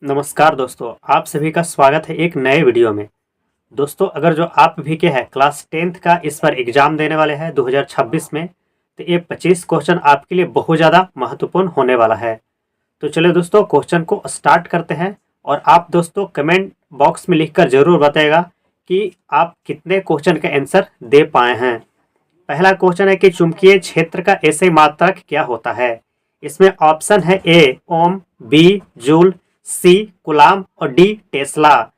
नमस्कार दोस्तों, आप सभी का स्वागत है एक नए वीडियो में। दोस्तों, अगर जो आप भी के हैं क्लास 10th का इस बार एग्जाम देने वाले हैं 2026 में, तो ये 25 क्वेश्चन आपके लिए बहुत ज़्यादा महत्वपूर्ण होने वाला है। तो चलिए दोस्तों, क्वेश्चन को स्टार्ट करते हैं और आप दोस्तों कमेंट बॉक्स में लिखकर ज़रूर बताइएगा कि आप कितने क्वेश्चन का आंसर दे पाए हैं। पहला क्वेश्चन है कि चुंबकीय क्षेत्र का एसआई मात्रक क्या होता है। इसमें ऑप्शन है A ohm, B joule, C coulomb और डी टेस्ला।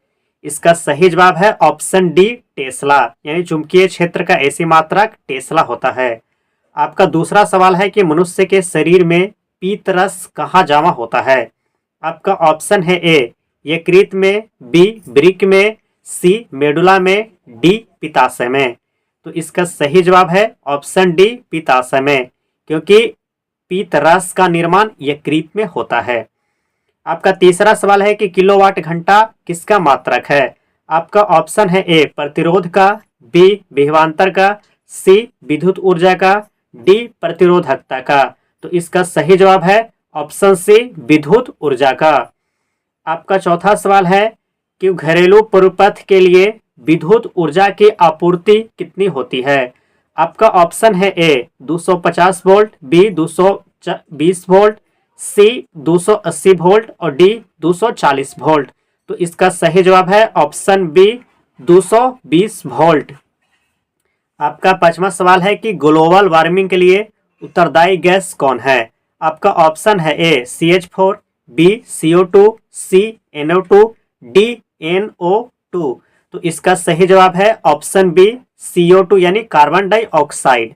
इसका सही जवाब है ऑप्शन डी टेस्ला, यानी चुंबकीय क्षेत्र का एसआई मात्रक टेस्ला होता है। आपका दूसरा सवाल है कि मनुष्य के शरीर में पीत रस कहाँ जमा होता है। आपका ऑप्शन है ए यकृत में, बी वृक्क में, सी मेडुला में, डी पित्ताशय में। तो इसका सही जवाब है ऑप्शन डी पित्ताशय में, क्योंकि पीत रस का निर्माण यकृत में होता है। आपका तीसरा सवाल है कि किलोवाट घंटा किसका मात्रक है। आपका ऑप्शन है ए प्रतिरोध का, बी विभवांतर का, सी विद्युत ऊर्जा का, डी प्रतिरोधकता का। तो इसका सही जवाब है ऑप्शन सी विद्युत ऊर्जा का। आपका चौथा सवाल है कि घरेलू परिपथ के लिए विद्युत ऊर्जा की आपूर्ति कितनी होती है। आपका ऑप्शन है ए 250 वोल्ट, बी 220 वोल्ट, सी 280 वोल्ट और डी 240 वोल्ट। तो इसका सही जवाब है ऑप्शन बी 220 वोल्ट। आपका पांचवा सवाल है कि ग्लोबल वार्मिंग के लिए उत्तरदायी गैस कौन है। आपका ऑप्शन है ए CH4, बी CO2, सी NO2, डी NO2। तो इसका सही जवाब है ऑप्शन बी CO2 यानी कार्बन डाइऑक्साइड।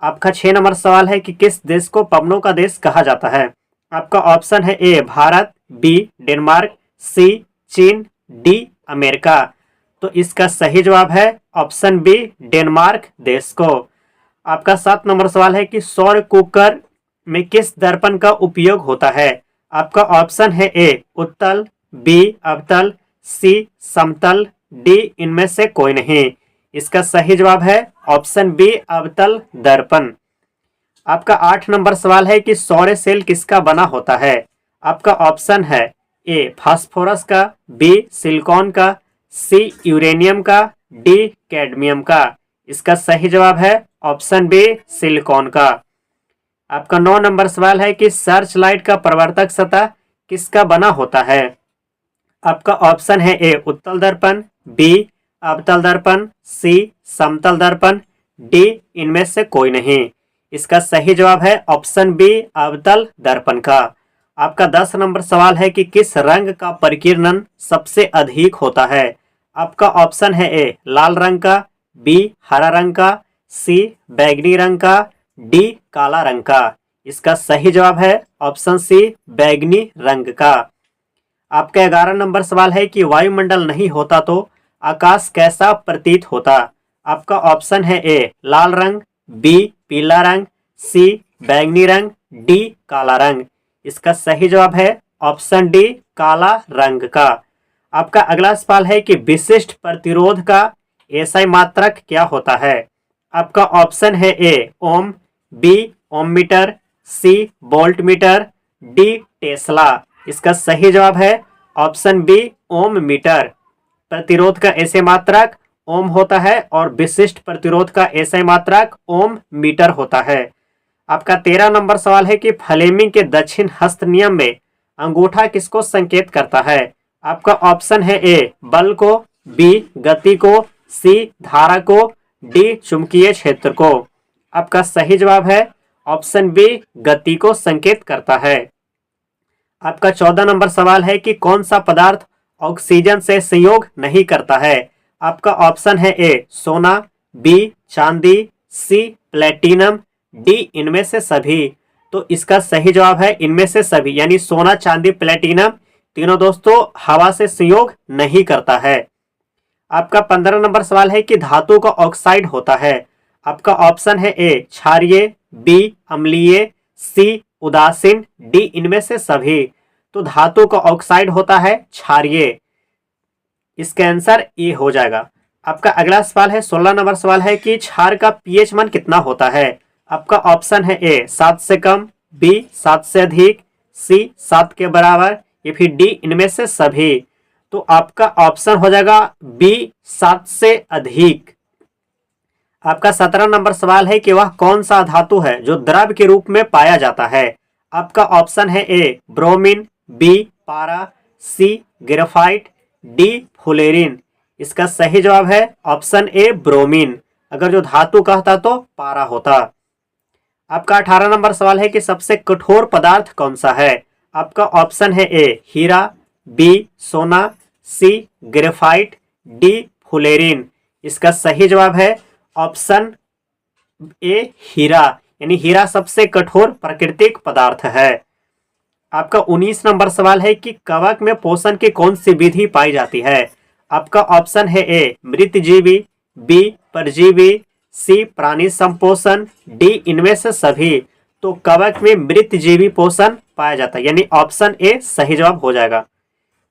आपका 6 नंबर सवाल है कि किस देश को पवनों का देश कहा जाता है। आपका ऑप्शन है ए भारत, बी डेनमार्क, सी चीन, डी अमेरिका। तो इसका सही जवाब है ऑप्शन बी डेनमार्क देश को। आपका 7 नंबर सवाल है कि सौर कुकर में किस दर्पण का उपयोग होता है। आपका ऑप्शन है ए उत्तल, बी अवतल, सी समतल, डी इनमें से कोई नहीं। इसका सही जवाब है ऑप्शन बी अवतल दर्पण। आपका 8 नंबर सवाल है कि सौर सेल किसका बना होता है। आपका ऑप्शन है ए फास्फोरस का, बी सिलिकॉन का, सी यूरेनियम का, डी कैडमियम का। इसका सही जवाब है ऑप्शन बी सिलिकॉन का। आपका 9 नंबर सवाल है कि सर्च लाइट का प्रवर्तक सतह किसका बना होता है। आपका ऑप्शन है ए उत्तल दर्पण, बी अवतल दर्पण, सी समतल दर्पण, डी इनमें से कोई नहीं। इसका सही जवाब है ऑप्शन बी अवतल दर्पण का। आपका 10 नंबर सवाल है कि किस रंग का परिकीर्णन सबसे अधिक होता है। आपका ऑप्शन है ए लाल रंग का, बी हरा रंग का, सी बैगनी रंग का, डी काला रंग का। इसका सही जवाब है ऑप्शन सी बैगनी रंग का। आपका 11 नंबर सवाल है कि वायुमंडल नहीं होता तो आकाश कैसा प्रतीत होता। आपका ऑप्शन है ए लाल रंग, बी पीला रंग, सी बैंगनी रंग, डी काला रंग। इसका सही जवाब है ऑप्शन डी काला रंग का। आपका अगला सवाल है कि विशिष्ट प्रतिरोध का एसआई मात्रक क्या होता है। आपका ऑप्शन है A ohm, B ohm meter, C volt meter, D tesla. इसका सही जवाब है ऑप्शन बी ओम मीटर। प्रतिरोध का एसआई मात्रक ओम होता है और विशिष्ट प्रतिरोध का एसआई मात्रक ओम मीटर होता है। आपका 13 नंबर सवाल है कि फ्लेमिंग के दक्षिण हस्त नियम में अंगूठा किसको संकेत करता है। आपका ऑप्शन है ए बल को, बी गति को, सी धारा को, डी चुंबकीय क्षेत्र को। आपका सही जवाब है ऑप्शन बी गति को संकेत करता है। आपका 14 नंबर सवाल है कि कौन सा पदार्थ ऑक्सीजन से संयोग नहीं करता है। आपका ऑप्शन है ए सोना, बी चांदी, सी प्लेटिनम, डी इनमें से सभी। तो इसका सही जवाब है इनमें से सभी, यानी सोना चांदी प्लेटिनम तीनों दोस्तों हवा से संयोग नहीं करता है। आपका 15 नंबर सवाल है कि धातु का ऑक्साइड होता है। आपका ऑप्शन है ए क्षारीय, बी अम्लीय, सी उदासीन, डी इनमें से सभी। तो धातु का ऑक्साइड होता है क्षारीय। इसका आंसर ए हो जाएगा। आपका अगला सवाल है 16 नंबर सवाल है कि क्षार का पीएच मान कितना होता है। आपका ऑप्शन है ए 7 से कम, बी 7 से अधिक, सी 7 के बराबर या फिर डी इनमें से सभी। तो आपका ऑप्शन हो जाएगा बी 7 से अधिक। आपका 17 नंबर सवाल है कि वह कौन सा धातु है जो द्रव के रूप में पाया जाता है। आपका ऑप्शन है ए ब्रोमीन, बी पारा, सी ग्रेफाइट, डी फुलेरिन। इसका सही जवाब है ऑप्शन ए ब्रोमीन। अगर जो धातु कहता तो पारा होता। आपका 18 नंबर सवाल है कि सबसे कठोर पदार्थ कौन सा है। आपका ऑप्शन है ए हीरा, बी सोना, सी ग्रेफाइट, डी फुलेरिन। इसका सही जवाब है ऑप्शन ए हीरा, यानी हीरा सबसे कठोर प्राकृतिक पदार्थ है। आपका 19 नंबर सवाल है कि कवक में पोषण की कौन सी विधि पाई जाती है। आपका ऑप्शन है ए मृतजीवी, बी परजीवी, सी प्राणी संपोषण, डी इनमें से सभी। तो कवक में मृतजीवी पोषण पाया जाता है, यानी ऑप्शन ए सही जवाब हो जाएगा।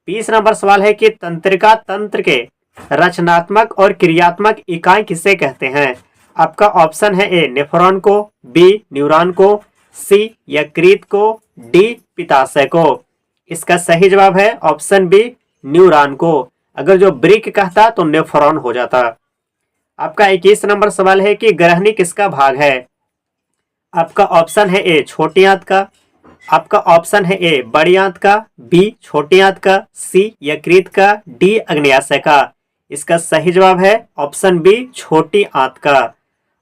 20 नंबर सवाल है कि तंत्रिका तंत्र के रचनात्मक और क्रियात्मक इकाई किसे कहते हैं। आपका ऑप्शन है ए नेफ्रॉन को, बी न्यूरॉन को, सी यकृत को, डी पित्ताशय को। इसका सही जवाब है ऑप्शन बी न्यूरॉन को। अगर जो ब्रिक कहता तो नेफ्रॉन हो जाता। आपका 21 नंबर सवाल है कि ग्रहणी किसका भाग है। आपका ऑप्शन है ए छोटी आंत का, आपका ऑप्शन है ए बड़ी आंत का, बी छोटी आंत का, सी यकृत का, डी अग्न्याशय का। इसका सही जवाब है ऑप्शन बी छोटी आंत का।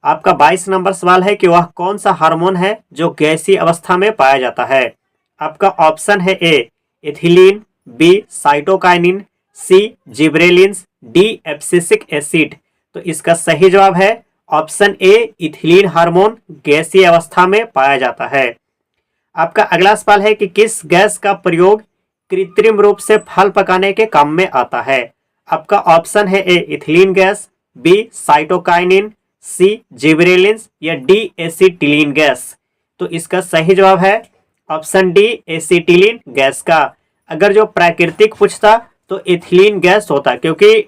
आपका 22 नंबर सवाल है कि वह कौन सा हार्मोन है जो गैसीय अवस्था में पाया जाता है। आपका ऑप्शन है ए एथिलीन, बी साइटोकाइनिन, सी जिब्रेलिन्स, डी एब्सिसिक एसिड। तो इसका सही जवाब है ऑप्शन ए इथिलीन हार्मोन गैसीय अवस्था में पाया जाता है। आपका अगला सवाल है कि किस गैस का प्रयोग कृत्रिम रूप से फल पकाने के काम में आता है। आपका ऑप्शन है ए इथिलीन गैस, बी साइटोकाइनिन, सी जिब्रेलिन्स या डी एसिटिलीन गैस। तो इसका सही जवाब है ऑप्शन डी एसिटिलीन गैस का। अगर जो प्राकृतिक पूछता तो एथिलीन गैस होता, क्योंकि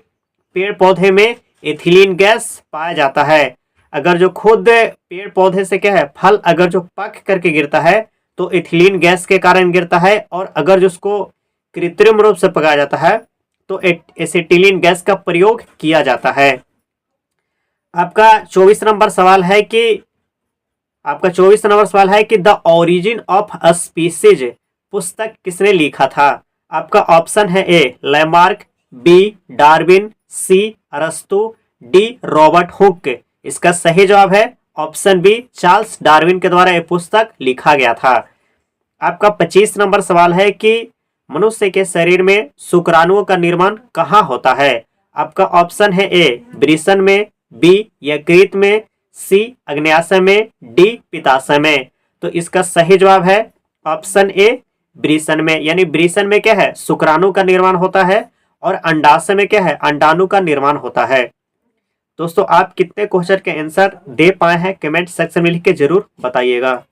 पेड़ पौधे में एथिलीन गैस पाया जाता है। अगर जो खुद पेड़ पौधे से क्या है फल अगर जो पक करके गिरता है तो एथिलीन गैस के कारण गिरता है, और अगर जो उसको कृत्रिम रूप से पकाया जाता है तो एसिटिलीन गैस का प्रयोग किया जाता है। आपका 24 नंबर सवाल है कि the origin of a species पुस्तक किसने लिखा था। आपका ऑप्शन है ए लैमार्क, बी डार्विन, सी अरस्तु, डी रॉबर्ट हुक। इसका सही जवाब है ऑप्शन बी चार्ल्स डार्विन के द्वारा यह पुस्तक लिखा गया था। आपका 25 नंबर सवाल है कि मनुष्य के शरीर में शुक्राणुओं का निर्माण कहाँ होता है। आपका ऑप्शन है ए वृषण में, बी यकृत में, सी अग्न्याशय में, डी पित्ताशय में। तो इसका सही जवाब है ऑप्शन ए वृषण में, यानी वृषण में क्या है शुक्राणु का निर्माण होता है और अंडाशय में क्या है अंडाणु का निर्माण होता है। दोस्तों आप कितने क्वेश्चन के आंसर दे पाए हैं कमेंट सेक्शन में लिख के जरूर बताइएगा।